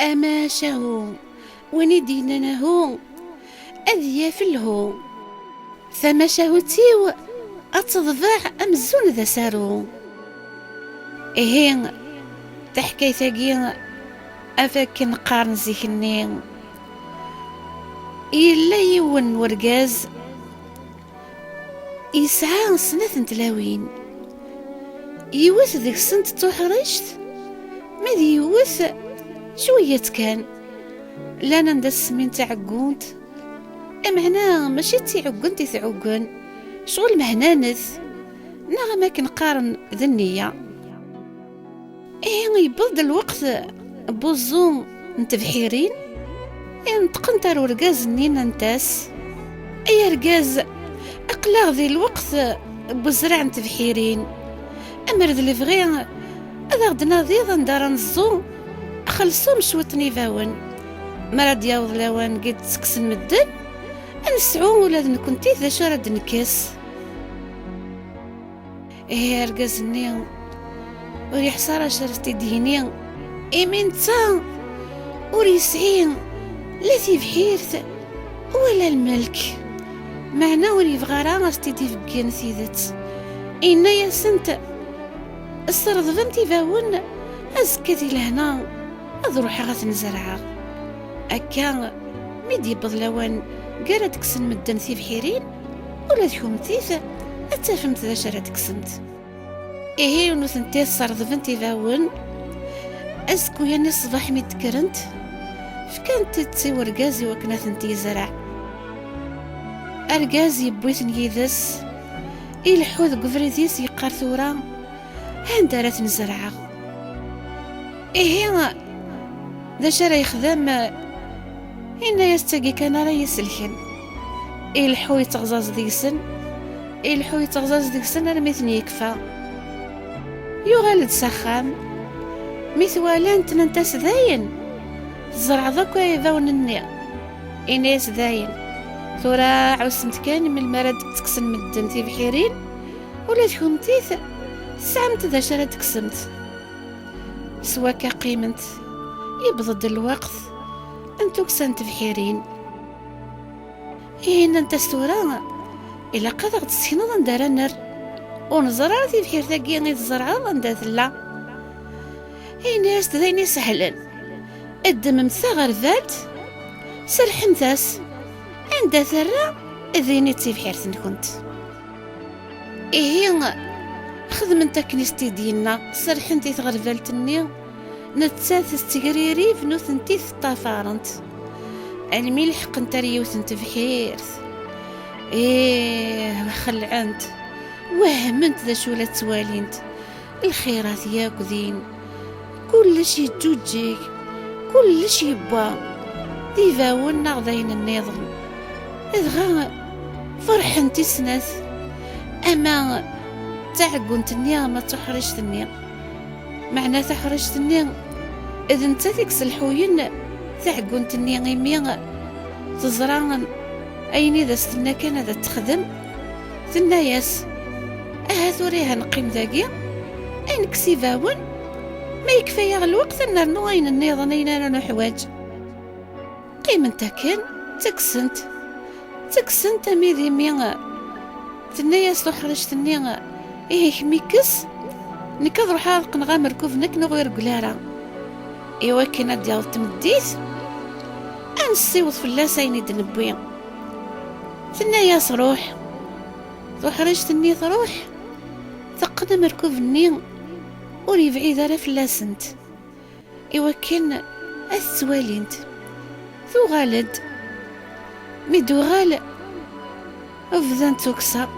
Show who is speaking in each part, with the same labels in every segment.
Speaker 1: أما شهو وندينا نهو أذيا فلهو ثما شهوتيو أتضبع أمزون ذا سارو إهين تحكي ثقين أفك نقارن زيكني إلا يون ورقاز يسعى سنة تلاوين يوث ذيك سنت تحرشت ماذي يوث شوية كان لانا ندس من تعقونت معناه ماشي تعقنتي تعقن شغل مهنانث ما كنقارن ذا النية يبض الوقت بوزون نتبحيرين نتقنتر ورقاز نينا نتاس اي رقاز اقلاغ ذي الوقت بوزرع نتبحيرين امر ذي الفغي اذا غدنا ذي ندار نزو خلصوم شوت نيفاون مراد ياوض لوان قد سكسن مدن نسعو ولا كنتي ذا شرد نكس رقازني وريح صار شرتي ديني إيمين تا وريسعين لا تيبحيرت ولا الملك معنا وري فغارا غاستي تيفكين ثيدت إنا يا سنت السرد فنتي فاون أزكتي لهنا أضروح غتنزرعا أكا ميدي بضلوان قالت كسن مدن ثي بحيرين ولا تكومتيث أتفهمت ذا شرات كسنت ونوثنتي السرد فنتي فاون أزكو يعني الصباح ميتكرنت فكانت تسي ورقازي وكنا ثنتي زرع أرقازي بويثن يذس الحوذ قفريديس يقار ثورا هندارت نزرعه ذا شرا يخدم إنا يستقي كان راه يسلكن الحو يتغزاز ديسن أنا ميثني يكفى يغالد سخام مثوالا تننتاس ذاين الزرع ذاك يذاون النيا إناس ذاين ثورا عوسمت كان من المراد تكسن مدن في بحيرين ولا تكون تيث سعمت ذا شرا تكسمت سوا كقيمت يبضد الوقت انتو كسنت بحيرين انت ستورا إلا قدر تسكنو ندار النر ونزرع في بحير ثاقي غير الزرعة ندار ثلا ناس تذيني سهلا الدم مثغر ذات سرحن ثاس عند ثرا ذيني تسي بحير كنت خدمتك كنيستي ديالنا سرحن تي تغرفلتني نتساث استقريري في نوثنتي الطافارنت الملح قنتري وثنت بحيرث خلعنت وهمنت ذا شولا توالينت الخيرات ياك ذين كل شي جوجيك كل شي با ديفاونا غضين النظام إذغا فرحنتي سناث أما تعقنتني ما تحرجتني معنى تحرجتني إذا انت تكس الحوين تعقنتني غيمي تزرعن أيني ذا استنى كان ذا تخدم ثنا ياس ثوريها نقيم ذاقي أين كسيفاون ما يكفي الوقت أن نوين النظام أين نحواج قيم انت كان تكسنت ميذي ميغا ثنا ياس تحرجتني ميكس نكضر حالق نغامر كوفنك نغير قلارا كنا ديال تمديث أنسيوض في اللاسين دنبويا ثنا ياس روح تحرجتني تروح ثقنا مركوفني وري بعيد على فلاسنت كان السوالينت ثو غالد ميدو غال أفذان توكسا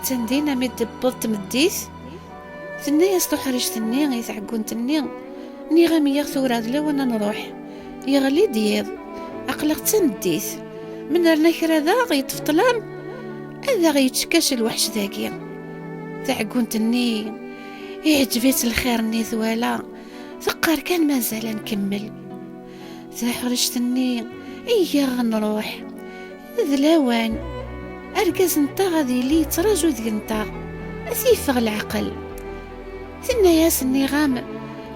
Speaker 1: تندينا ميدبض تمديث ثنا ياس تحرجتني غيثعقونتني ني غامي ثورا ذلا وانا نروح يغلي ديض عقلق تنديث من رنا كرا ذا غيتفطلان هذا غيتشكاش الوحش ذاكي تعقونتني عجبت الخير ني ثوالا ثقار كان مازال نكمل تحرجتني غنروح ذلاوان أركز نتا غادي لي تراجو ذيك نتا أثيفغ العقل ثنا ياس النغام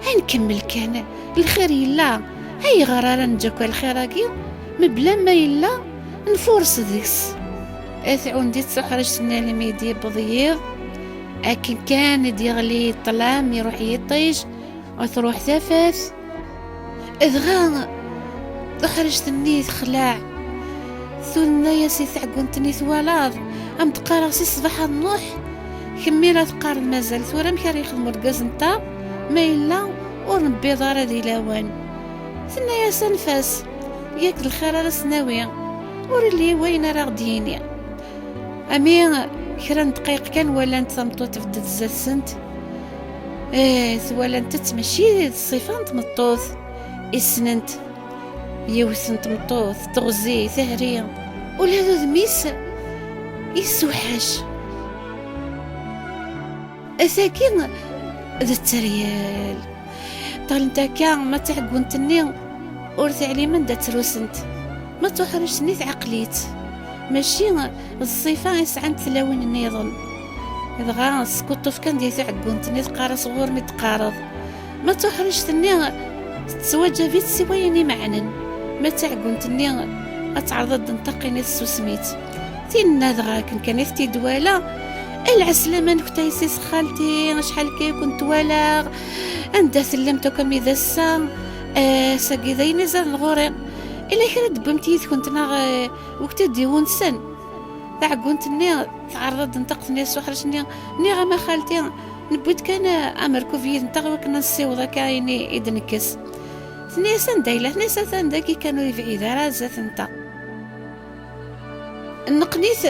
Speaker 1: هنكمل كان الخير يلا هاي غرارة نجاكو الخيراكي مبلا ما إلا نفورس ديكس أثعون دي تسحرش اللي ميدي بضيض أكن كان يغلي الظلام يروح يطيش وتروح ثفث إذغا تخرجت النيت خلاع ثلنا يا سي ثعقون تنيت ولاض أم تقارغ سي صباح النوح كميرة تقار مازال ثورا مكار يخدمو رقاز نتا ما إلا ورنبي دار ذي لاوان ثنا يا سنفاس ياك الخير على سناوية ورلي وين راه ديني أمي كرا دقيق كان ولا انت تمطوط تبدد زاد سنت ولا انت تمشي الصيفان تمطوط السننت يوسن تمطوط تغزي ثهرية ولا هذا ذميس يسوحش أساكين ذا التريال طال انتا كان ما تعقون تنين ورث علي من دا تروسنت ما تحرش نيت عقليت ماشي الصيفة يسعن تلاوين النيضل إذا غاس كطف كان دي تعقون تنيت قارا صغور متقارض ما تحرش تنين تتواجه فيت سوايني معنن ما تعقون تنين أتعرض نتقيني السوسميت تينا دغا كان يفتي دوالا العسلامة نكتايسيس خالتي شحال كي كنت ولا عندها سلمتو كم إذا السام ساقي ذي نزل الغوري إلا كانت بمتي كنت نا وقت ديون سن تعقونت ني تعرض نتقت ني سوحرش ني غما خالتي نبوت كان أمركو في نتقوى كنا نسيوضا كايني إدنكس ثني سن دايلة ثني سن داكي كانوا يفعيدا رازات نتا النقنيث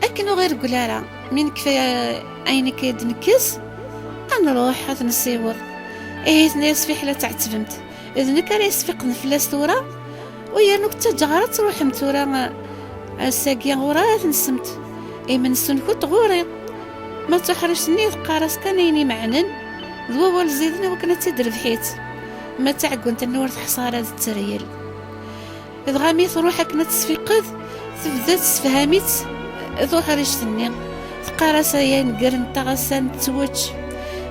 Speaker 1: أكنو غير قلارا من كفاية عينك يدنكس أنا روح هذا نسيوض ناس في حالة تعتفمت إذن كان يسفق نفلاس ثورة ويا نكتة جغرت تروح متورة الساقيا غورات نسمت من سنكوت غوري ما تحرش نيث قارس كان يني معنن ذو والزيدنا وكانت تدر بحيت ما تعقون تنور حصارة التريال إذ غاميث روحك نتسفقذ تبدا تسفهاميت ذو حرشتني تقارس يا نقرن تغسان توتش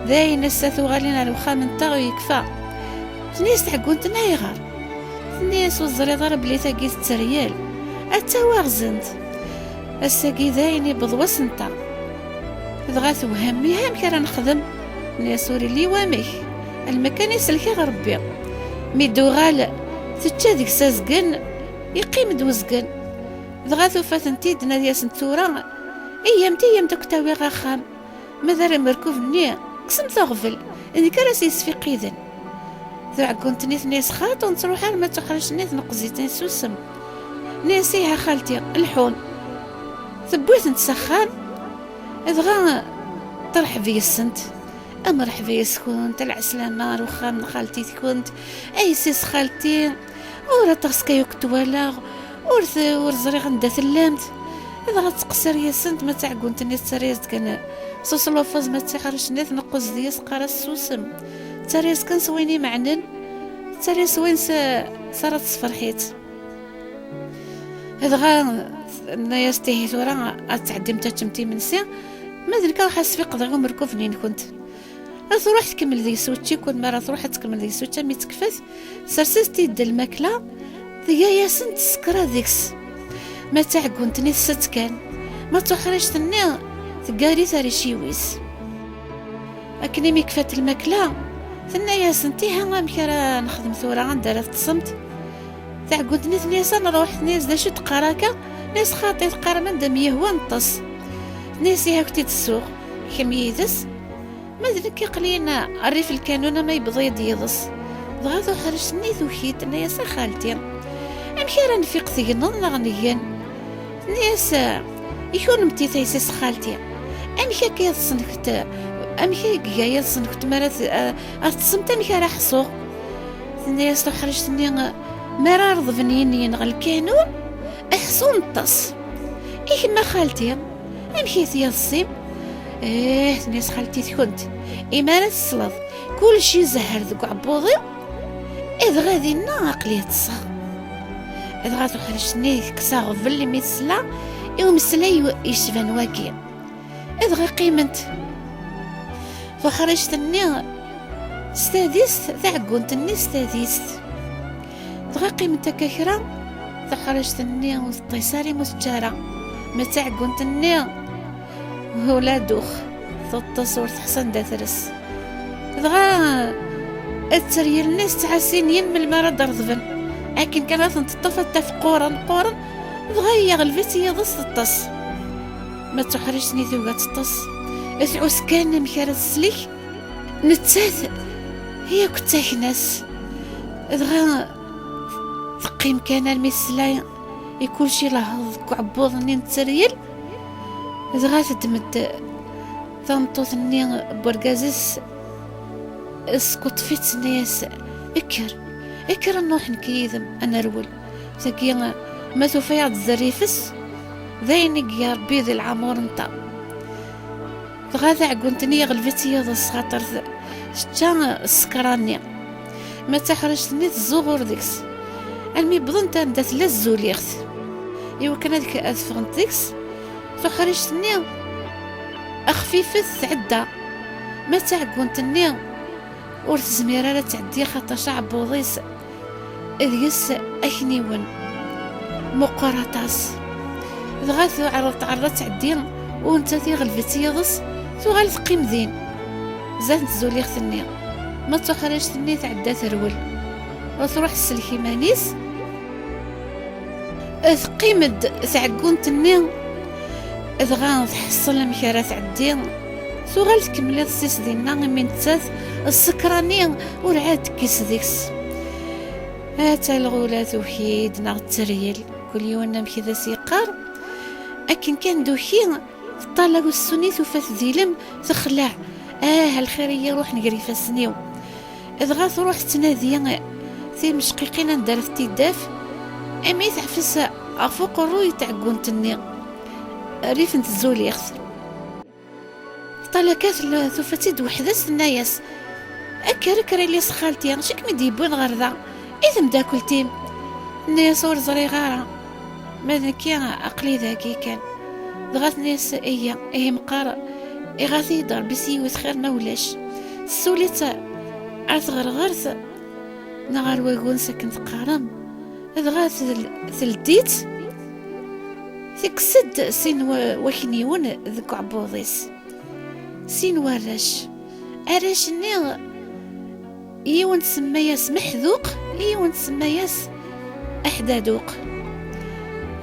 Speaker 1: ذاي نساثو غالينا الوخام نتا ويكفى تنيس تعقون تنايغار تنيس وزري ضرب لي ثاقي التريال التواغزنت الساقي ذايني بضوس نتا ضغاث وهمي هام كرا نخدم ناسوري لي واميك المكان يسلكي غربي ميدو غال تتشا ديك سازقن يقيم دوزقن ضغاثو فاتنتي دنا ديال سنتورا ايام تكتاوي غاخام ماذا مركوف نيا قسم تغفل اني كراسي يسفيق اذن ذو عكونت نيث ناس خاط ونتروح ما تخرج نيث نقزيتين سوسم ناسيها خالتي الحون ثبوت نتسخان اذغا طرح في السنت امرح في سكنت العسلامة روخا من خالتي كنت اي سيس خالتي ورا تغسكا يكتوالا ورزري غندا ثلامت إذا غتقصر يا سنت ما تعقونت نيت تريز كان صوصلو فاز ما تخرج نيت نقص ديس قرا السوسم تريز كان سويني معنن تريز وين صارت صفرحيت إذا غا الناس تهي ثورا أتعدم تاتمتي من سي ما ذلك حاس في قدر مركو فنين كنت تروح تكمل ذي سوتشي كل مرة تروح تكمل ذي سوتشي مي تكفث سرسستي د الماكلة ذيا يا سنت سكرا ذيكس ما تعقونت ني ست كان ما تخرج تني تقاري ثاري شيويس أكني مي كفات الماكلة ثنا يا سنتي ها مكرا نخدم ثورا غندير تصمت تعقونت ني ثنيا سنة نروح ناس دا شو تقراكا ناس خاطي تقرا من دم يهوى نطس ناسي هاكتي السوق كميدس ما ذلك قلينا الريف الكانون ما يبضيض يضس ضغاثو حرشني ذوكيت ناس خالتي امكيرا نفيق ثينن نغنيين ناس يكون متي ثيسيس خالتي امكي كيصنكت امكي جاي صنكت مرات اتصمت امكي راح سوق الناس لو حرشتني ما رارض فنيني نغل الكانون احسون الطس ايه ما خالتي امكي ثيا الصيم ناس خالتي كنت إمارة السلط كل شي زهر ذوك عبوضي إذ غادي ناقلية الصغ إذ غادي خرجتني كساغ فلي ميتسلا يوم السلا يشفان واكي إذ غا قيمت فخرجتني استاديست تعقونتني استاديست دغا قيمتا كاكرا تخرجتني وطيساري مستجارة ما تعقنتني ولا دوخ تتصور تحسن داترس دغا التريال الناس تعسينين من المرض رضبن لكن كانت تطفى تفقورا دغا هي غلفتي ضص الطس ما تخرجتني ثوقات الطس اثعوس كان مكارت السليك نتاث هي كنت ناس دغا تقيم كان المسلا يكون شي لحظ كعبوض ني نتريل دغا تدمد تنطوثني بورغازيس اسكت فيت ناس اكر نروح نكيذم انا رول ثقي ما توفيا الزريفس ذاينك يا ربي ذي العمر نتا غادا قلتني غلفتي هذا السخاطر شتا السكراني ما تخرجتني الزغور ديكس المي بضنت ندات للزوليغت ايوا كان هذيك افغنت ديكس تخرجتني اخفيفت عدا ما تعقنتني ور تزميره لا تعدي خاطر شعب وضيس اذيس اكنيون مقراطاس دغا عرضت تعدي وانت تي غلفتي ضص تغال تقيم ذين زاد زولي ختني ما تخرجتني تعدى ترول وتروح السلكي مانيس تقيمد تعقونتني دغا تحصل مكاره تعدي تغال تكملي السيس ديالنا من تاث السكراني والعاد كيس ديكس هاتا الغولات وحيد ناغ التريل كل يوم كذا سيقار لكن كان دوحين طالق السنيت وفات ذيلم تخلع الخيريه روح نقري فاسنيو دغا تروح تنادي في مشقيقين ندار في تيداف امي تعفس افوق الروي تعقونتني ريف نتزولي يخسر طالكات ثفتيد وحدة النايس اكركري لي سخالتي شك مديبون غردا اذا مداكلتيم الناس ور زري غارة ماذا كي عقلي ذاكي كان دغات ناس هي مقارا غاثي يدار بسيوت خير ما ولاش السوليت غرث نغار ويقول سكن تقارم دغات ثلديت تكسد سين وكنيون ذك عبوضيس سين وراش نيغ يون سمياس محذوق يون سمياس احدادوق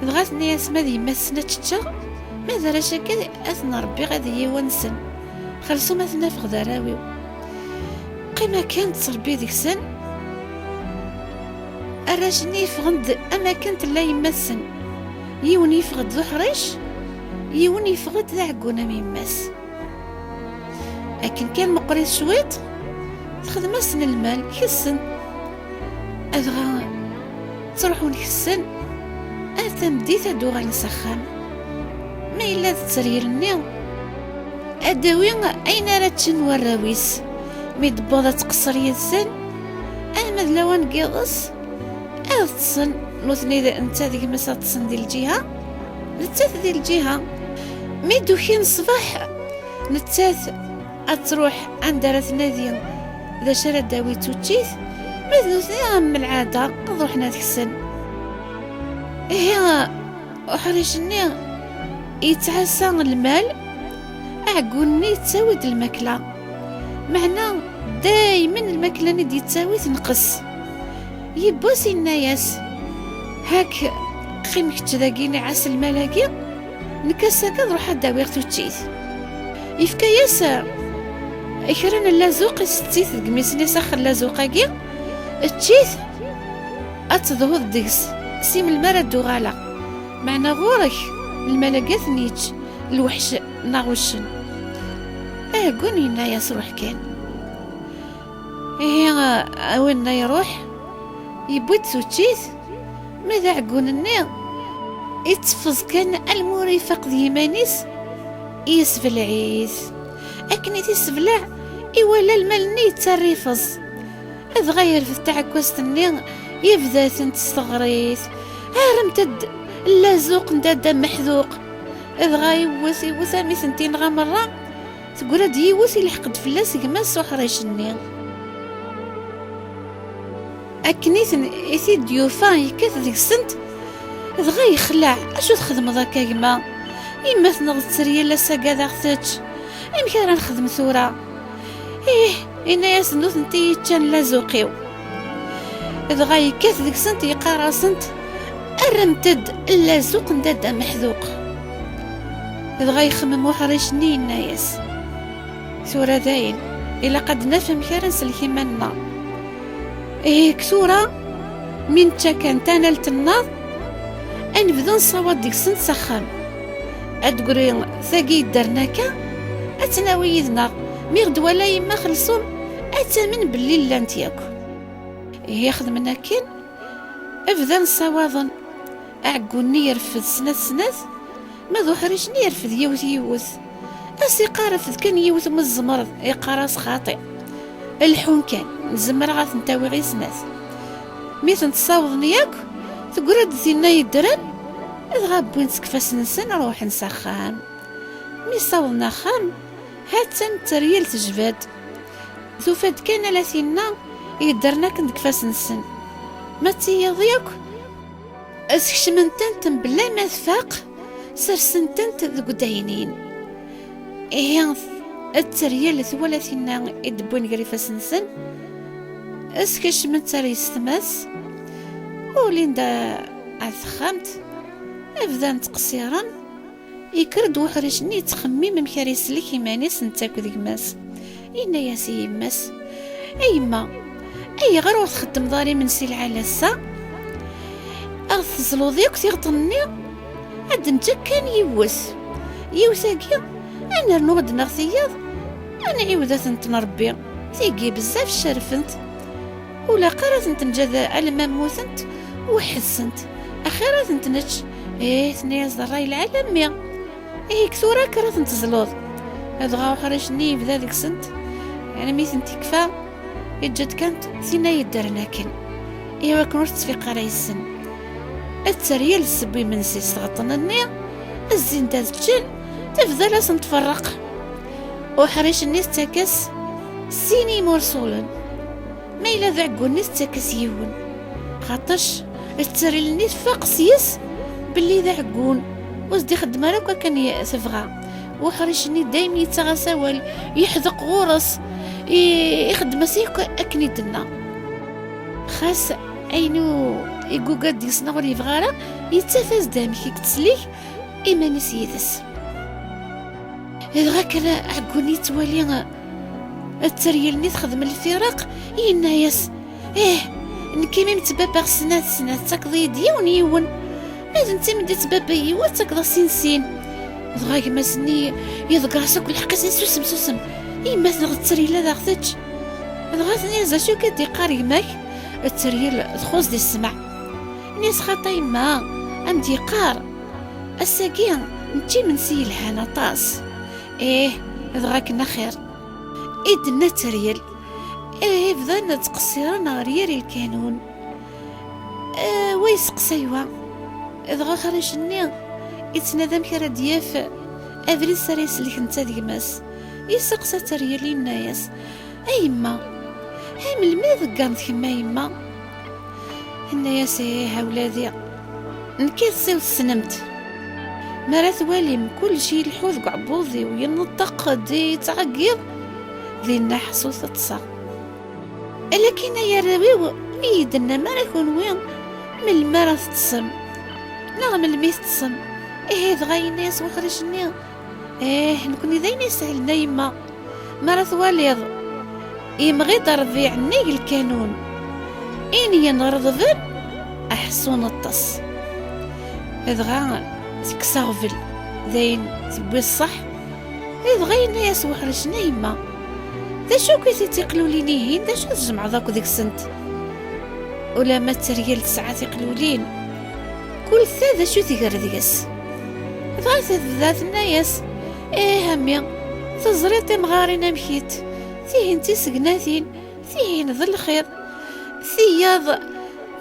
Speaker 1: دغات ناس ماذي مسنا تشتا ماذا راشا كذا اثنى ربي غادي يونسن خلصو مثنا في غدراويو قيمة كانت تربي ديك سن الراجني فغند اما كانت لا يمسن يون يفغد ذو حريش يون يفغد ذا عقونا ميماس لكن كان مقريض شويط تخدم سن المال كسن أدغا تروحون كسن أثم ديتا دوغا نسخان ما إلا تسرير النيو أداوي أين راتشن وراويس ميدبوضة تقصر يدسن أحمد لوان قيضس أتصن نوثني إذا أنت ذيك مسا تصن ديال الجهة نتاث ديال الجهة ميدوكين الصباح نتاث أتروح عند رث نادي إذا شرا داوي توتشيث مثل من العادة نروح نتكسن هي وحريشني يتعسى المال أعقوني تساود الماكلة معنا دايما الماكلة ندي تساوي تنقص يبوسي الناس هاك قيمك تذاقيني عاس الملاقي نكسا كنروح داوي توتشيث يفكا ياسا إكران اللازوق ستيث قميسني ساخر اللازوقاكي التشيث أتظهد ديكس سيم المرا دوغالا معنا غورك الملاقات نيتش الوحش ناغوشن قوني ناياس روح كان وين يروح يبوت سوتشيث ماذا عقون النير يتفز كان المريفق ديمانيس يسفلعيث أكني تسفلع إولا المال يتريفز أتغير في التعكوست النير يبدا تستغريث هارمتد اللازوق ندادا محذوق إذا يوسي وسامي سنتين غا مرة تقول هاد يوسي لحقد فلاس كما سوحريش النير أكنيت إثيد يوفا يكاث ديك السنت دغا يخلع. أشو تخدم ذاك يما؟ يما تنغ تسريا لسا قادا غتاتش أمك راه نخدم ثورة. إنا ياس نوث نتي تشان لازوقيو دغا يكاث ديك السنت يقاراسنت أرمتد اللازوق ندادا محذوق. دغا يخمم وحريشني النايس ثورة داين إلا قد نفهم كرا نسلكي منا. كثورة من كان تانا لتناض أنبذو نصوات ديك السنت سخام أتقولي ثاقي درناكا أتناوي يذنا ميغد ولا يما خلصون أتمن باللي لانت ياكو يخدمنا كين أبدا نصواضن أعقوني يرفد سنات ما ذو حريشني يرفد يوث أسي قارف كان يوث من الزمرض يقارس خاطئ الحون كان الزمر غاث نتاوي غي سنات ميث تصاوضني ياكو تقرد ذينا يدرن إذغاب وين تكفاس نسن روح نسخام مي صاوضنا خام هاتن تريال تجباد ذو فاد كان لاثينا يدرنا كنت كفاس نسن ما تيضيك اسكشمنتن بلا ما تفاق سرسنتن ذو داينين التريال ثولا ثينا يدبون قريفاس نسن اسكشمنت تري ستماس ولين دا عثخامت أبدا تقصيرا يكرد وحرجني تخميم مكاري سلك يمانيس نتاكو ذيك ماس إنا يا سي ماس أيما أي غير تخدم داري من سي العلاسة أغث زلوضيك تيغطني عاد نتا كان يوثاقي أنا نوض نغثياض أنا عيودة نتنربي تيقي بزاف شرفنت ولا قرات نتنجذا على ما موثنت وحسنت أخيرا نتنج ثنيا زراي العالمية كثورة كرات نتزلوض هادغا وحرجني بدا ديك سنت يعني ميثن تكفى يجد كانت ثينا يدرنا كن كنور تفيق على السن التريال السبي من سيس غطنني الزين داز الجن تفضل نتفرق وحرجني ستاكس سيني مرسولا ما إلا ذعقوني ستاكس يون خاطرش التريال ني تفاق سيس باللي ذعقون وزدي خدمة لك كان تفغى وحرجني دايما يتغسول يحذق غرس يخدم سيك أكني دنا خاص عينو يقوقا ديسنا غير يفغارا يتفاز دامك يكتسليك إيماني سيدس إذا كان عقوني توالي التريال ني تخدم الفراق إنا ياس نكيمي متبابا سنات تاكضي ديون يون ماذا انت مديت بابا يوا تاكضا سين دغا كما سني يذكر راسك والحقيقه سوسم ما تنغ التريال لا غثتش دغا ثني زاشو كدي قاري ماك التريال تخوص دي السمع ناس خاطي ما امدي قار الساقيه نتي من سي الحانا طاس دغا كنا خير إدنا التريال فضلنا تقصيرنا ريال الكانون ويسقسيوا دغا خرجني يتنادم كرا دياف افري ساريس اللي كنت ديماس يسقسى تريالي الناس ايما هام الماذ قامت كما يما الناس هاولادي نكيسيو السنمت مرات والي كل شي الحوذ قعبوضي وينطق دي تعقيض ذي النحسو تتصا لكن يا راوي ويدنا ما يكون وين من المرة تتصم نعم الميت تصم دغا الناس وخرجني نكون ذاين يسهلنا يما مرة واليض يمغي ترضي عني الكانون إني نرضبن أحسون الطس دغا تكساغفل ذاين تبوي الصح دغا الناس وخرجنا يما دا شو كيتي تقلوليني هين دا شو تجمع ذاك ديك السنت ولا ما تريال 9 تقلولين كل ثلاثة شو تيقر ديس ضغط ذات الناس همي تزريطي مغارين مشيت ثيهن تسقناثين ثيهن ذا الخير ثياض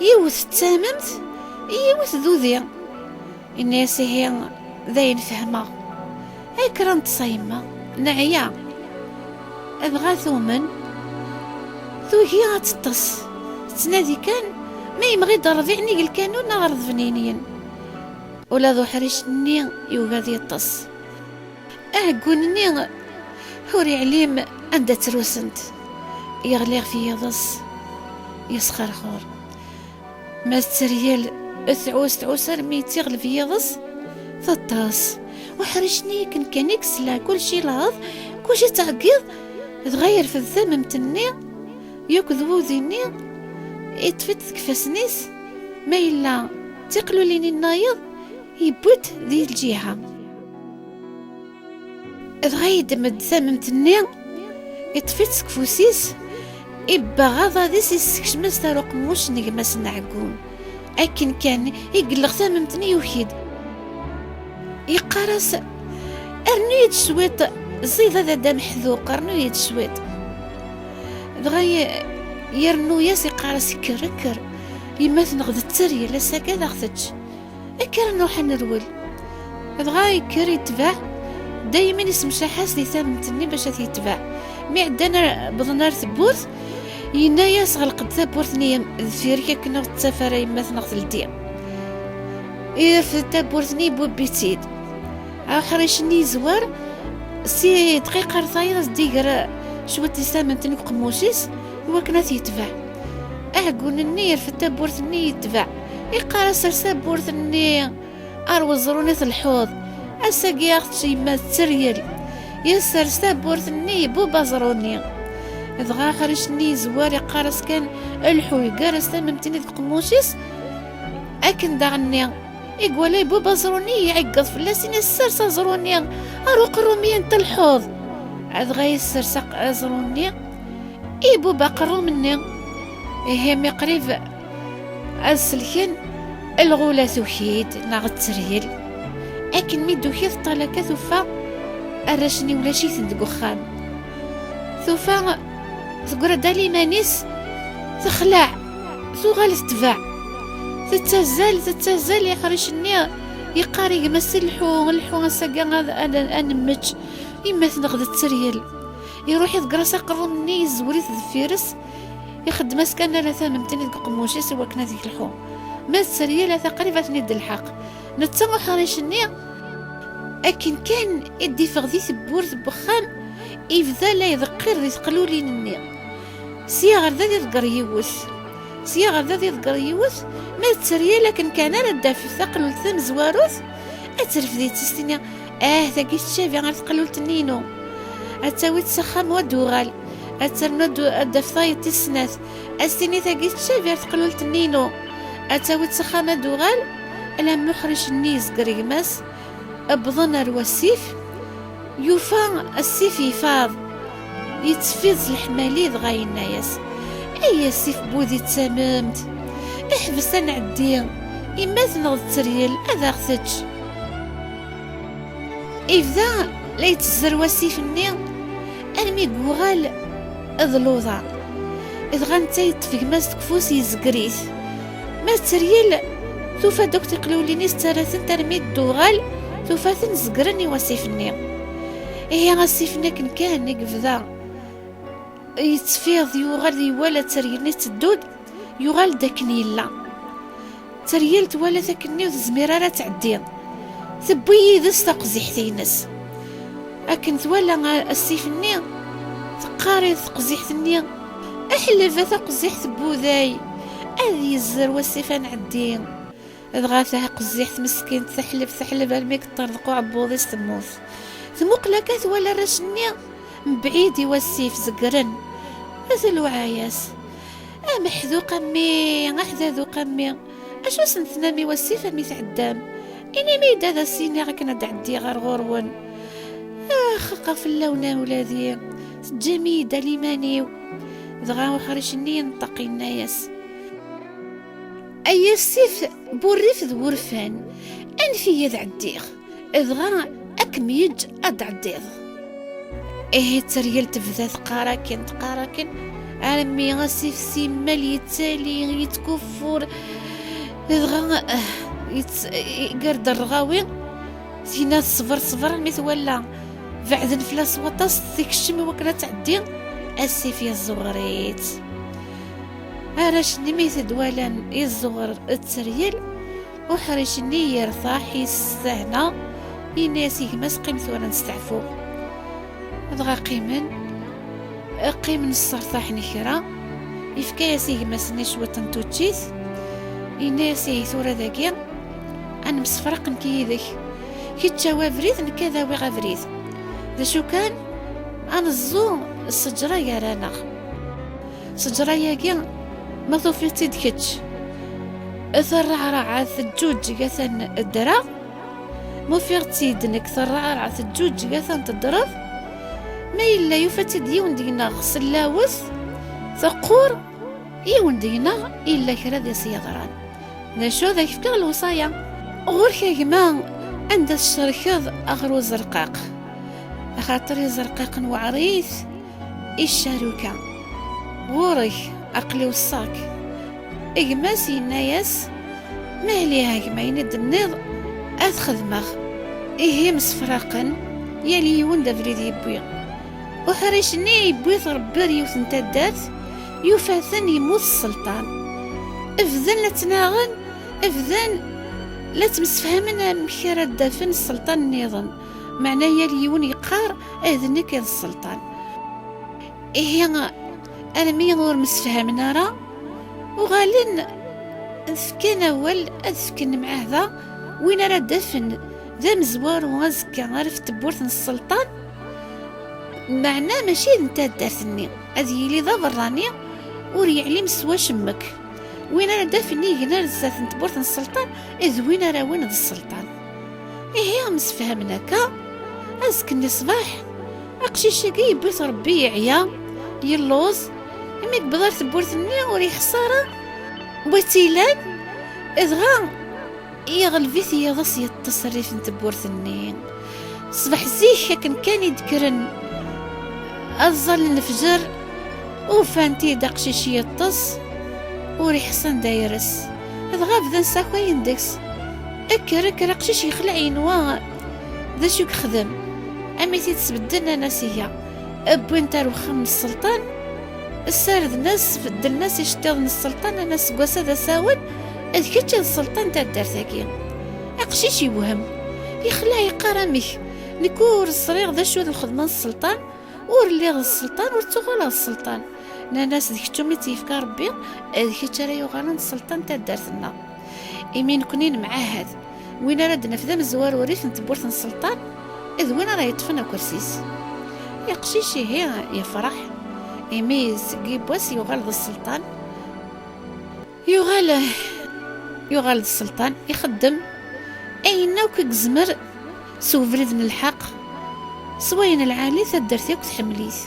Speaker 1: يوث تاممت يوث ذوذي الناس هي ذاين فهمة هكرا تصيمة نعيا أبغى ثومن ذو هي تطس تنادي كان ما يمغي ضرضيعني قل كانوا نغرض فنينين ولا ذو حريش ني يوغاد يطس أعقونني هوري عليم عندها تروسنت يغليغ في يضص يسخر خور ما تريال تعوس رمي تغلب في يضص ثطاس وحرشني كان يكسلا كل شي لاض كل شي تعقيض تغير في الثمم تني يكذبو ذيني يتفت كفاسنيس ما إلا تقلو ليني النايض يبوت ذي الجهة تغيد مد ثمم تني يتفت كفوسيس إبا غاضا ديس يسكشمس تاروق موش نقماس نعقون أكن كان يقلق ثمم تني يوحيد يقارس أرنويد شويط زيد هذا دم حذوق أرنويد شويط دغاي يرنو ياس يقارس يكركر يماث نغد التريا لسا كذا أخذتش أكرنو حنرول دغاي كري يتباع دايما يسمشا حاس لي ثامنتني باش يتباع مي عندنا بضنار ثبوث يناياس غلقد ثابورثني ذفيريا كنا تسافر يماث نغد الديا إذا في ثابورثني بوبيتيد حريشني زوار سي دقيقة رثايرس ديقرا شوية ثامنتني قموشيس هو كنا يتباع أعقون النير في التابورثني يتباع يقارس السابورثني أروزروني في الحوض أساقي أختي ما تريال يسر سابورثني بو بازروني إذغا خرجني زوار يقارس كان الحوي قارس ثامنتني قموشيس أكن داغني يقولي بو بازروني يعقض فلاسين السر سازروني أروق رومي انت الحوض أذغا يسر ساق أزروني إيبو باقرو مني إيه مقريب السلكن الغولة ثوحيد ناغد تريل أكن ميدو كيف طالك ثوفا أرشني ولا شي ثندق خان ثوفا ثقرا دالي مانيس تخلع ثو غالث تباع تتزال يحرشني يقاري يمس الحو الساقا أنا مج يماث نغد التريل يروح يذقرا ساقرو مني يزوري ذفيرس يخدم اسكان لا ثامنتني قموشي سوا كنا ذيك الحو ما السريه لا تقريبا تنيد الحق نتسمع حريشني اكن كان يدي فغذي ثبورث بخام يبدا لا يذقر ذي قلولين الني سيا غير ذا يذقر يوث ما السريه لكن كان انا دافي ثقل الثم زواروث اترف ذي تستني ثاقي الشافي غير ثقلول تنينو اتاوي تسخم ودوغال أترندو الدفاي تسنث أستني ثقيت شافير تقلول تنينو أتاوي تسخانة دوغال ألا مخرج النيز قريماس أبضنر والسيف يوفا السيف يفاض يتفيض الحمالي ضغاي النايس أي السيف بوذي تساممت احبس أنا عدي إماث نغض تريل أذا أخذتش إذا لا يتزر والسيف النيل أرمي قوغال أذلوضا إذ غانتا يطفق ماس تكفوس يزقريث ما تريل ثوفا دوك تقلوليني ستارثن ترمي الدوغال ثوفا تنزقرني وسيفني إيه غاسيفنا كان يقفذا يتفيض يوغال يوالا تريلني تدود يوغال داكني لا تريلت ولا ثاكني وزميرة تعدين ثبوي ذس تقزيحتينس أكن ثوالا السيفني تقاري تقزيحتني أحلفة تقزيحت بوذاي أذي الزر والسيفان عدين إذغاثها قزيحت مسكين تحلف الميك طرقو عبوضيس تموت ثمقلكات ولا رشني بعيدي والسيف زقرن مثل وعاياس محذوق أمي أحذاذوق أمي أشو سنثنامي والسيف أمي تعدام إني ميد هذا السيني غاكنا دعدي غير غرون خلقا في اللونة ولادي جميدة ليمانيو ذغا وخرجني ينطقي الناس أي السيف بوريف ذورفان أنفي يذعديغ ذغا أكميج أدعديغ إيه تريل تفذاث قاراكن عالمي غاسيف سيمال يتالي يتكفر ذغا يقرد الرغاوي سينا صفر مثولا بعد فلاس وطاس ذيك الشمي وكنا تعدي السيف يا الزغريت أراشني ميت دوالان يزغر التريل وحرشني يرتاح يستهنا يناس يهمس قيمت ولا نستعفو دغا قيمن السرطاح نكرا يفكاس يهمس نشوة تنتوتشيت يناس يثورة ذاكيا أنا مسفرق نكيدك كي تشاوى فريد نكذا وغا فريد ذا شو كان أنا الزوم السجرة يا رانا سجرة يا ما ضوفيتي دكتش ثرعرع الجوج قاثن الدرا مو فيغتي دنك ثرعرع الجوج قاثن تضرب ما إلا يفتد يون دينا غسلاوث ثقور يون دينا إلا كرا ذي سيضران نشو ذا كيفكا الوصايا غور كيما عند الشركة أغرو زرقاق خاطري زرقاق وعريث الشاروكة غورك أقلي وصاك إجماس ينايس ما عليها كما يند النض أتخدمغ إيه مسفراقا يلي يون دافريد يبوي وحريشني يبوي ربي ريوث نتادات يفاثن يموت السلطان افذن لتناغن افذن لا تمسفهمنا مكرا دافن السلطان النظام معناه يلي يون يقار اذنك يا السلطان إيه أنا مي غور مسفهمنا راه وغالين أذفكن أول أذفكن معاه ذا وين راه دفن ذا مزوار وغازكا عارف تبورث السلطان معناه ماشي نتا دافني هذه لي ذا براني وريعلي مسوا شمك وين راه دافني هنا رزات تبورث السلطان إذ وين راه وين ذا السلطان إيه مسفهمناكا أزكني صباح أقشيشاكي يبيت ربي يعيا يلوز ميك بضار تبورثني وري خسارة وتيلان إذغا يغلبيث يضص يتصرف نتبورثني صباح زيك كان يذكرن أظل نفجر وفانتي داقشيش يطس وري حسن دايرس إذغا بذا نساكوا يندكس أكر قشيش يخلع ينوا ذا شو يخدم أمي تتسبدلنا ناسيها أبوين تارو خم السلطان السارد ناس فد الناس يشتغل السلطان ناس قواسا ذا ساون إذ كتش السلطان تاع الدارتاكي أقشيش يوهم يخلع يقارمك نكور الصريغ ذا شو ذا الخدمة السلطان ورليغ السلطان ورتغل السلطان ناس ذيك تومي تيفكا ربي إذ كتش راه يغالن السلطان تاع دارتنا إمين كونين معاهد وين راه نفذا مزوار وريث نتبورث السلطان إذ وين راه يطفنا كرسيس يقشيشي هي يفرح يميز قيبوس يغال السلطان يغال السلطان يخدم أين وكيك زمر سوفريد من الحق سوين العالي تدرتيك تحمليث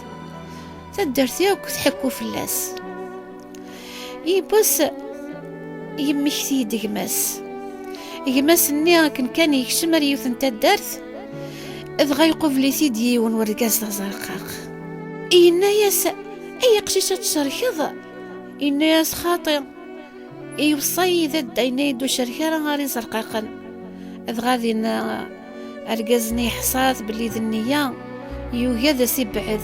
Speaker 1: تدرتيك تحكو في اللاس يبوس يمكتي يغماس ني كان يكشم ريوث نتا دارت إذ غيقوف لي سيدي ونورقاس زرقاق إنا ياس أي قشيشة تشركض إنا ياس خاطئ يوصي ذا داينا يدو شركة غاري زرقاقا إذ غادي أرقازني حصات بلي ذنيا يوغا سي بعد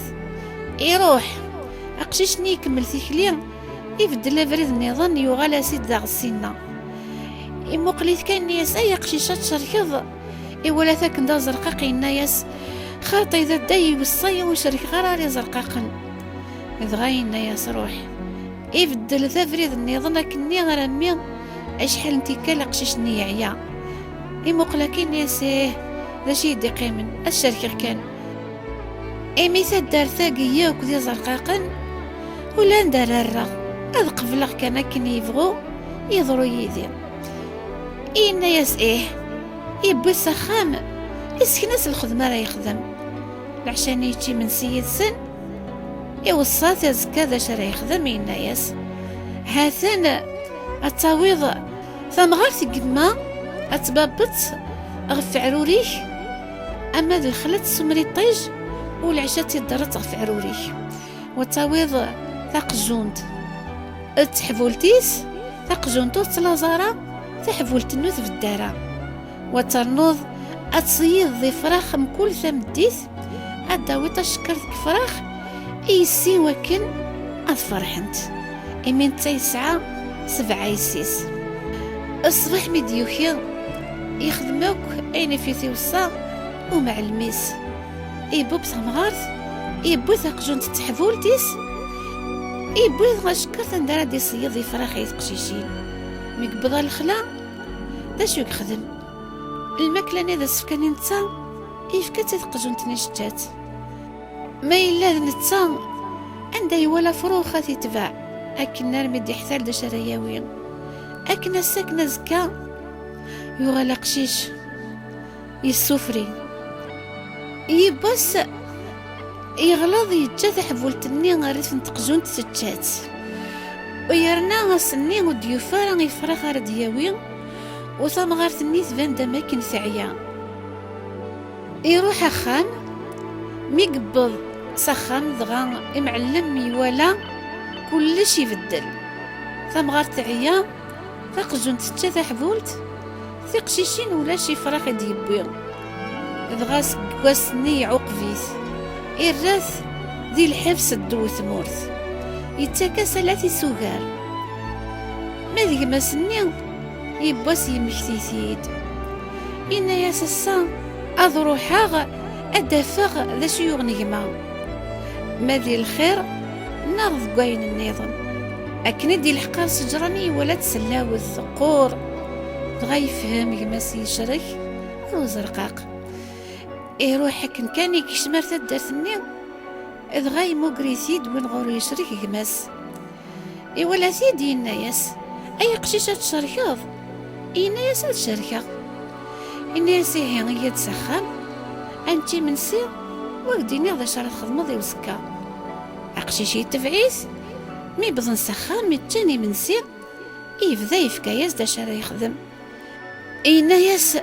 Speaker 1: يروح أقشيشني يكمل ثيكليا يبدل فريد النظام يوغالا سيد ذا غسينا يموقليت كان ياس أي قشيشة تشركض ولا ثاك ندا زرقاقي نايس خاطي ذا داي والصي وشرك غراري زرقاقا إذ غاين نايس روح يبدل ذا فريد النظام كني غرامي أشحال انتي كالقشيش نيعيا يموقلاكين ياسيه ذا شي دقي من الشركة كان ميثا دار ثاقية وكذي زرقاقا ولا ندار الرغ أذ قبلغ كان كن يبغو يضرو يدي إنا ياس يبوي السخام يسكناس الخدمة راه يخدم العشان يجي من سيد سن يوصات يزكا ذا شرا يخدم إنا ياس هاثان التاويض ثم غير تقدما أتبابت غف عروريك أما ذو خلت سمري طيج والعشاء تيضرت غف عروريك وتاويض ثاق جوند تحفولتيس ثاق جوندو تلازارا تحفولت النوث في الدارة وترنوض أتصيد ذي فراخ مكل ثمديث أداوي تشكر ذيك فراخ إيسي وكن أفرحنت إمين تيسعة 7 يسيس. الصباح ميديوكي يخدموك أين في توصى ومع الميس يبوب تمغارث يبوي ثقجون تتحفول تيس يبوي غشكر تندرا دي صياد يفرح يتقشيشين ميقبضا الخلا داشو يخدم الماكلة نيدا سفكاني نتا يفكا تتقجون تنشتات ما إلا نتا عندها يولا فروخة تتباع أكن نار مدي حثال دا شراياوين أكن ساكنة زكا يغلى قشيش يسوفري يبص يغلظ يتجاث حبولتني غاريت فنتقجون تتجات ويرنا غسني وديوفارا غيفرغ ردياوي وثم غارتني ثبان دماكن ثعيا يروح أخام ميقبض سخام ضغا معلم يوالا كلش يبدل ثم غارت عيا فقجون تتجاث حبولت ثقشيشين ولا شي فراخ ديبوي دغاس قواسني عقفيث الراث ذي الحفص الدو ثمورث يتاكا ثلاثي سوغار ما ذيك ما سني يباس يمكتيثيد إنا يا سسا أضروحاغ أدافغ ذا شيوغ نجمع ما ذي الخير نرض قاين النظام أكن دي الحقار سجراني ولا تسلاو الثقور بغا يفهم يماسي يشرك روز رقاق يروح كان يكشمر تدرثني دغا يموكري ثيد وين غورو يشرك يماس ولا ثيد يناياس أي قشيشة تشركاض يناياس الشركة يناياس هي تسخن أنتي من سير وقديني هذا شرط خدمة ذي وسكا أقشيشي تفعيث مي بظن سخان متاني من سير يبدا يفكاياس دا شرا يخدم يناياس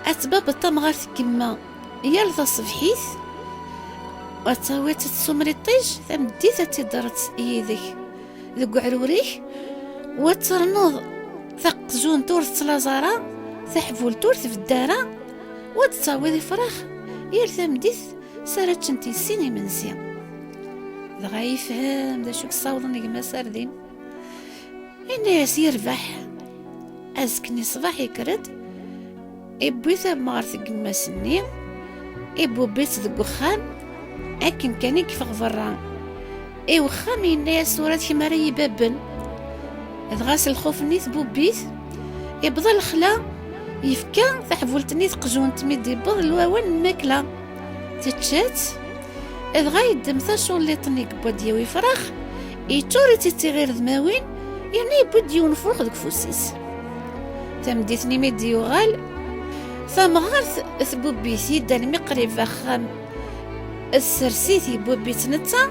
Speaker 1: أتباب الطمغار كما يالذا صبحيث وتاويت تسمري الطيج تمديثة تدرت يدك ذو عروريك وترنوض ثق جون تورث تلازارا ثحفول تورث في الدارة وتساوي ذي فراخ يالثا مديث سارت شنتي السيني منسيا دغا يفهم دا شوك صاوضني كما ساردين الناس يربح أزكني صباح يكرد إبويثا بمغارث كما سني إبو بيت ذو خام أكن كان يكفغ فران وخام الناس ورات كما راهي بابن دغاس الخوف نيث بوبيث يبضى الخلا يفكا تحفولتني تقجون تميدي بض الواوان ماكلة تتشات دغا يدم ثاشون اللي طنيك بوديوي فراخ يتوري تيتي غير ذماوين يعني بوديون فروخ دك فوسيس تمديتني ميدي يغال فمغارث ثبوبيثي دان مقرب فخام السرسيثي بوبيت نتا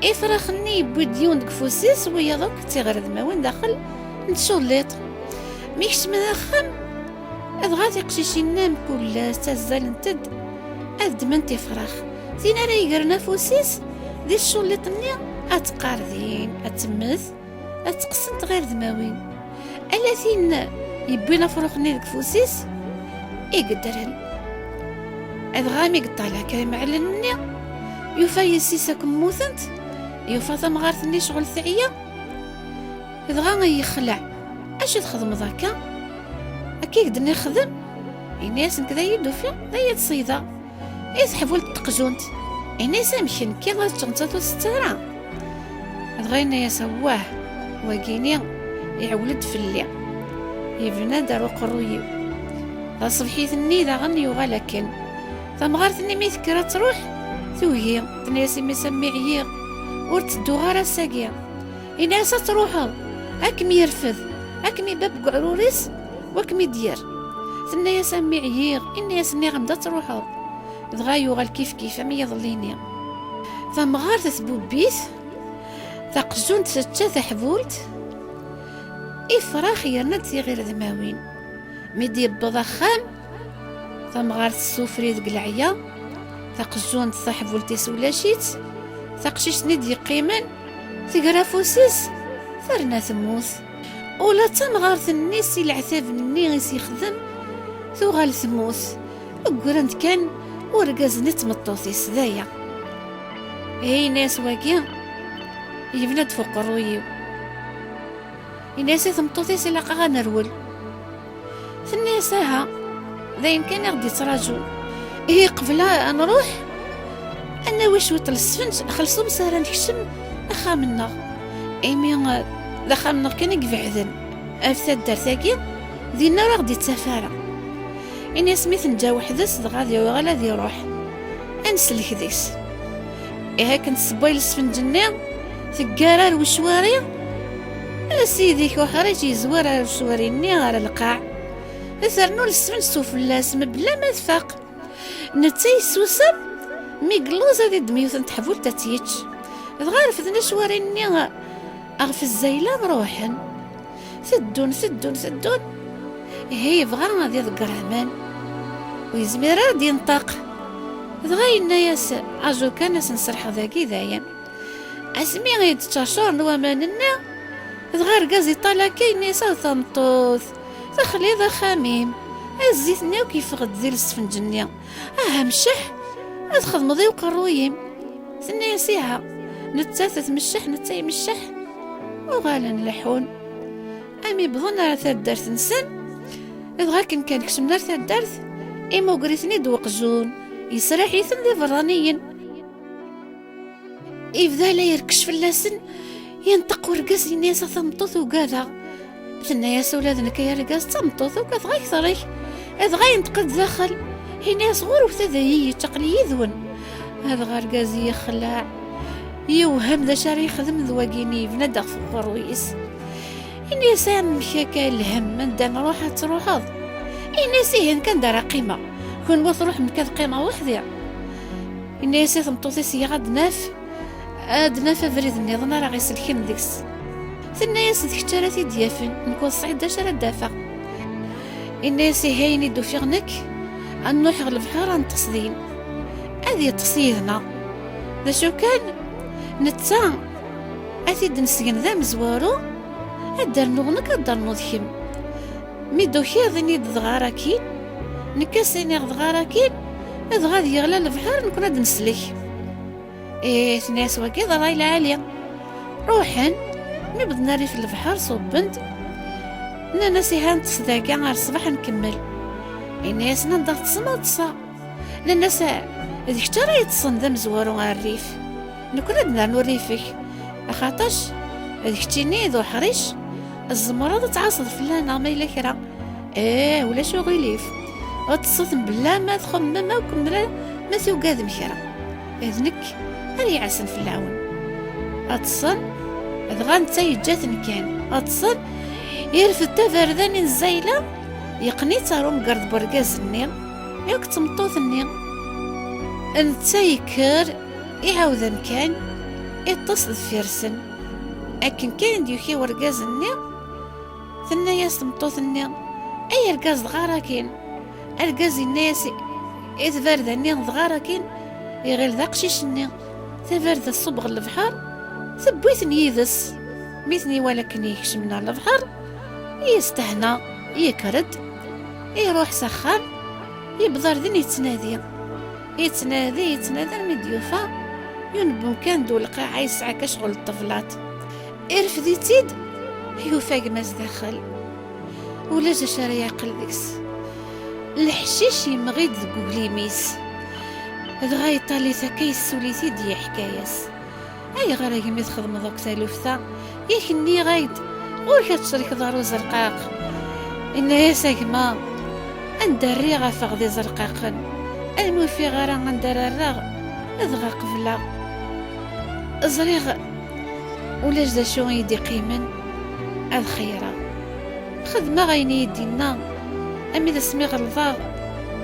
Speaker 1: إفراخني بوديون دك فوسيس ويا دوك تيغير ذماوين داخل نتشوليط ميكش من الخم أدغاتي قشيشين نام كل تزال نتد أدمن تفراخ ثين راه يقرنا فوسيس ذي الشوليط نيا أتقاردين أتمث أتقسنت غير ذماوين ألا ثين يبينا فروخني دك فوسيس يقدرن أدغامي قطالها كريم على النيا يوفا يسيساكم موثنت يوفا ثمغارثني شغل ثعية إدغا يخلع اش تخدم ذاكا اكي قدرني نخدم الناس كذا يدوفي لا تصيدا يسحبوا التقجونت الناس مشين كي غا تشنطاتو سترا غينا يا سواه وكيني يعولد في الليل يبنا دارو قروي صبحيت النيدا غني وغلكن ثمغارثني ميذكرة تروح توهي تناسي مسمي عيير ورتدو غارة ساقيا الناس تروحها اكم يرفض اكمي باب قعروريس وكمي دير ثنا يا سامي عيير اني يا سني غمدا تروحو دغايو غال كيف كيف ما يظليني فمغار تثبوبيث ثقجون تستا ثحبولت إفراخ يرند في غير ذماوين ميدي بضخام فمغار السوفري ذق العيا ثقجون ثحبولتي سولاشيت ثقشيش ندي قيمن ثقرافوسيس ثرنا ثموث ولا تمغارث الناس العثاب الناس يخدم ثوغال ثموث وقرنت كان ورقاز نتمطوثي سدايا هي ناس واقيا يبنى فوق الرويو يناسي ثمطوطي سلاقا غنرول ثني ساها داين كان غدي تراجو هي قبل نروح انا واش وطل السفنج خلصو مسارا نكشم اخامنا ايمي دخلنا كان يقبعدن افتا الدار ثاقي دينا راه غدي تسافر اني سميت نجا وحدس غادي وغادي يروح انسلك ديس هاك نصباي السفنجني ثقارا وشواري سيدي كوحريتي يزوار وشواريني على القاع ثرنو السفنج سوفلاس مبلا ما تفاق نتاي سوسب ميقلوزا دي دميوث نتحفول تاتيتش غارف ذنا شواريني اغف الزيلة مروحن ثدون هي بغا غادي يذكر عمان ويزمير غادي ينطق دغاينا ياس اجو كان نسرح ذاكي دايا اسمي غيد تشاشور نواماننا دغار كازي طالا كاين صوت مطوث تخلي ذا خميم الزيتني وكيف غدي السفنجنيا مشح ادخل ذي وقرويم ثني سيها نتاثث مشح نتاي مشح وغالا نلحون امي بظن ثاد دارت نسن دغا كان كشمنا ثاد دارت ايما وقريتني دوقجون يسرح يثن ذي فرانيين يبدا لا يركش فلاسن ينطق ورقاس الناس ثمطوث وكذا الناس ولادنا كي رقاس تمطوث وكذا غيثري هذا ينتقد داخل هنا صغور وثذايي تقلي يذون هذا غرقازي يخلع يوهم ذا شاري يخدم ذواقيني بنادق في الغرويس إني سام مشاكا الهم من دان روحها تروحض إني سيهن كان دار قيمة كون وثروح من كذا قيمة وحدة إني سيث مطوطي سيغا دناف فريد النظام راه غيسلكن ديكس ثنايا ذكتاراتي ديافن نكون صعيدة شرا دافع الناس هايني دو فيغنك نروح البحر نتصدين هذه تصيدنا ذا شو كان نتا اثيد نسكن ذا مزوارو ادار نغنك ادار نضحم مي دو كيضني دغاراكين نكاسيني دغاراكين هذا غادي يغلى البحر نكون هاد نسلك ثنايا سواكي راي العالية روحن مي بدنا ريف البحر صوبنت ناس هان تصداقا غير الصباح نكمل الناس نضغط تصا الناس ذيك ترى يتصن ذا مزوارو غير الريف نكون عندنا نوريفك خاطرش ذيك تيني ذو حريش الزمرة تعاصد فلانا ما إلا كرا ولا شو غيليف غتصوت بلا ما تخمم وكمل ما توقاد مكرا اذنك هاني عسن في العون اتصن ادغان تاي جاتن كان اتصن يرفد تفردان الزايلة يقني تاروم قرد برقاز النيل ياك تمطوث النيل انتايكر يعاوذن كان يتصل فيرسن اكن كان ديوكي ورقاز النيل ثنا ياس مطوث النيل اي رقاز دغاراكين رقاز الناس يتفرد النيل دغاراكين يغير ذا قشيش النيل تفرد الصبغ البحر ثبويثني يذس ميثني ولكن يكشمنا البحر يستهنى يكرد يروح سخان يبضر ذن يتنادي المديوفا ينبو كان دو القاعة يسعى كشغل الطفلات يرفدي تيد يوفاق ماس داخل ولا جا شاري يعقل ديكس الحشيش يمغيد ذقو ميس دغا يطالي ثاكي سوليتي دي حكاياس اي غير يمي تخدم دوك تالوفتا يكني غايد غور كتشريك دارو زرقاق إنا يا ساكما أندري غافغ دي زرقاقن الموفي غارا غندر الراغ أذغا قبلا زريغ ولا جدا شو يدي قيمن أذ خيرا خدمة غيني يدينا أمي ذا سمي غلظاغ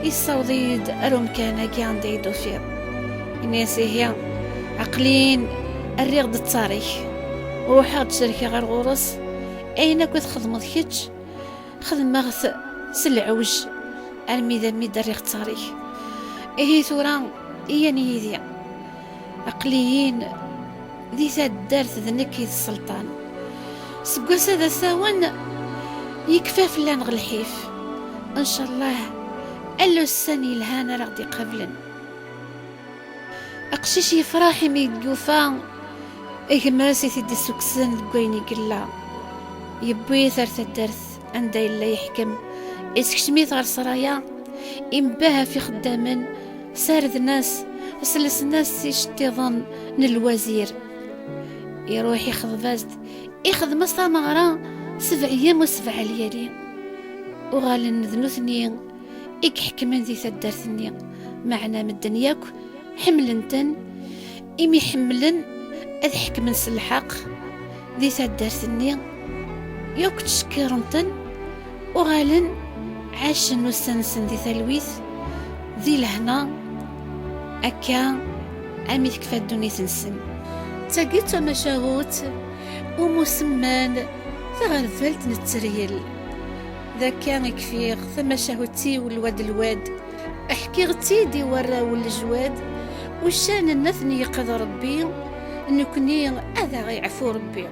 Speaker 1: يصاوضيد أروم كانا كي عندي يدو فيض إنا سيهيا عقلين الريغ د التاريخ وروحا تشاركي غير غورس أين كنت خدمت كيتش خدمة سلعوج الميدا ميدا ريغ التاريخ إيه ثورا إياني يدي عقليين ذي ثاد دارت ذنكي السلطان سقوس هذا ساون يكفى فلان غلحيف إن شاء الله ألو السني الهانا رغدي قبلا أقشيش يفراحي ميديوفا إيه مراسي تدي سكسان لقويني قلا يبوي ثرث الدرث عندها إلا يحكم إسكشمي ثار سرايا إمباها في خدامن سارد ناس سلس ناس يشتظن الوزير يروح ياخذ مصا مغرا 7 أيام و7 ليالي وغالن ذنوثني إك حكمن ذي ثدرثني معنا من الدنياك حملنتن إمي حملن أذ حكمن سلحق ذي ثدرثني يوك تشكرنتن وغالن عاشن وسنسن ذي ثلويث ذي لهنا أكا أمي تكفى دوني تنسن تاقيت مشاغوت ومسمان تغرفلت نتريل ذا كان يكفيغ ثم شهوتي الواد احكي غتيدي ورا والجواد وشان النثني يقضى ربي نكني هذا غيعفو ربي